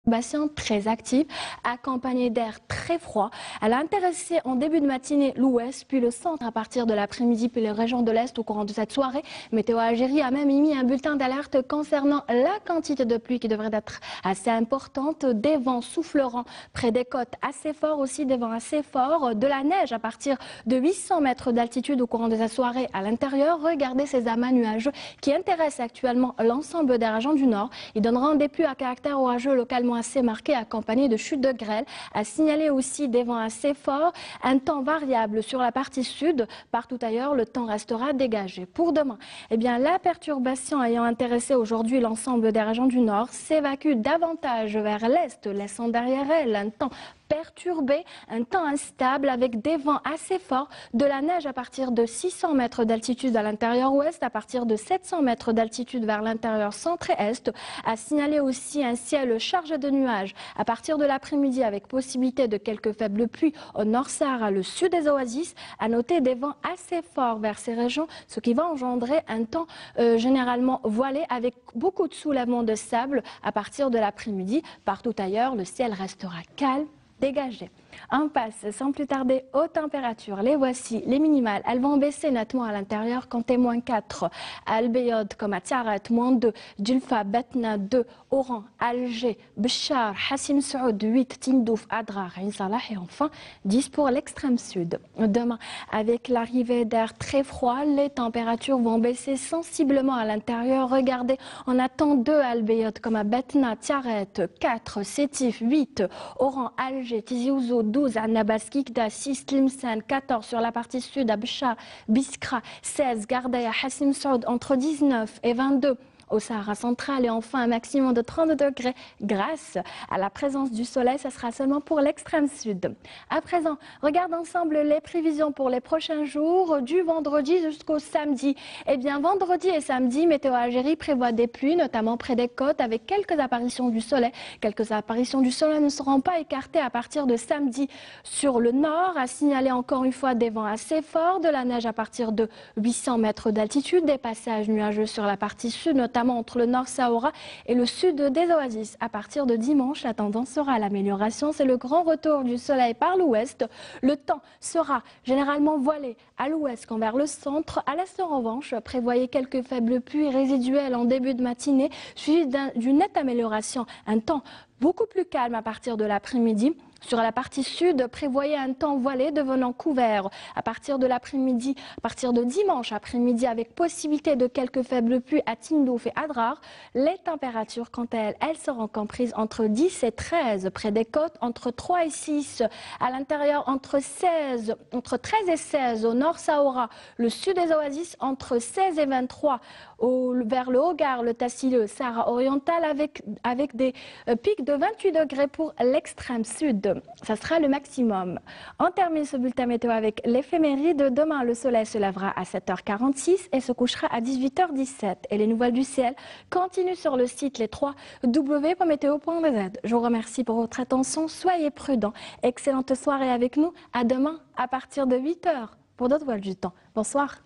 Perturbation très active, accompagnée d'air très froid. Elle a intéressé en début de matinée l'ouest, puis le centre à partir de l'après-midi, puis les régions de l'est au courant de cette soirée. Météo Algérie a même émis un bulletin d'alerte concernant la quantité de pluie qui devrait être assez importante. Des vents souffleront près des côtes assez forts, aussi des vents assez forts. De la neige à partir de 800 mètres d'altitude au courant de cette soirée à l'intérieur. Regardez ces amas nuageux qui intéressent actuellement l'ensemble des régions du nord. Ils donneront des pluies à caractère orageux localement assez marqué, accompagné de chutes de grêle. À signaler aussi des vents assez forts, un temps variable sur la partie sud. Partout ailleurs, le temps restera dégagé. Pour demain, la perturbation ayant intéressé aujourd'hui l'ensemble des régions du nord s'évacue davantage vers l'est, laissant derrière elle un temps perturbé, un temps instable avec des vents assez forts, de la neige à partir de 600 mètres d'altitude à l'intérieur ouest, à partir de 700 mètres d'altitude vers l'intérieur centre et est. À signaler aussi un ciel chargé de nuages à partir de l'après-midi avec possibilité de quelques faibles pluies au nord Sahara, le sud des oasis. À noter des vents assez forts vers ces régions, ce qui va engendrer un temps généralement voilé avec beaucoup de soulèvements de sable à partir de l'après-midi. Partout ailleurs, le ciel restera calme, dégagé. On passe sans plus tarder aux températures. Les voici, les minimales. Elles vont baisser nettement à l'intérieur, comptez -4. Al-Bayad comme à Tiaret, -2. Djilfa, Betna, 2. Oran, Alger, Béchar, Hassim Saoud, 8. Tindouf, Adrar, Ain Salah et enfin 10 pour l'extrême sud. Demain, avec l'arrivée d'air très froid, les températures vont baisser sensiblement à l'intérieur. Regardez, on attend 2 à Al-Bayad comme à Betna, Tiaret, 4. Sétif, 8. Oran, Alger, Tizi Ouzou, 12 à Nabaskikda, 6 Tlemcen, 14 sur la partie sud à Béchar, Biskra, 16 Gardaïa, Hassim Saoud entre 19 et 22 au Sahara central et enfin un maximum de 30 degrés grâce à la présence du soleil. Ça sera seulement pour l'extrême sud. À présent, regarde ensemble les prévisions pour les prochains jours du vendredi jusqu'au samedi. Vendredi et samedi, Météo Algérie prévoit des pluies, notamment près des côtes, avec quelques apparitions du soleil. Quelques apparitions du soleil ne seront pas écartées à partir de samedi sur le nord. À signaler encore une fois des vents assez forts, de la neige à partir de 800 mètres d'altitude, des passages nuageux sur la partie sud, notamment entre le nord Sahara et le sud des oasis. À partir de dimanche, la tendance sera à l'amélioration. C'est le grand retour du soleil par l'ouest. Le temps sera généralement voilé à l'ouest comme vers le centre. À l'est, en revanche, prévoyez quelques faibles pluies résiduelles en début de matinée, suivies d'une nette amélioration. Un temps beaucoup plus calme à partir de l'après-midi. Sur la partie sud, prévoyez un temps voilé devenant couvert à partir de l'après-midi, à partir de dimanche après-midi avec possibilité de quelques faibles pluies à Tindouf et Adrar. Les températures, quant à elles seront comprises entre 10 et 13 près des côtes, entre 3 et 6 à l'intérieur, entre 13 et 16 au nord Sahara, le sud des oasis, entre 16 et 23 vers le Hogar, le Tassili, le Sahara oriental avec des pics de 28 degrés pour l'extrême sud. Ça sera le maximum. On termine ce bulletin météo avec l'éphéméride. Demain, le soleil se lèvera à 7h46 et se couchera à 18h17. Et les nouvelles du ciel continuent sur le site les 3 w.meteo.bz. Je vous remercie pour votre attention. Soyez prudents. Excellente soirée avec nous. À demain à partir de 8h pour d'autres voiles du temps. Bonsoir.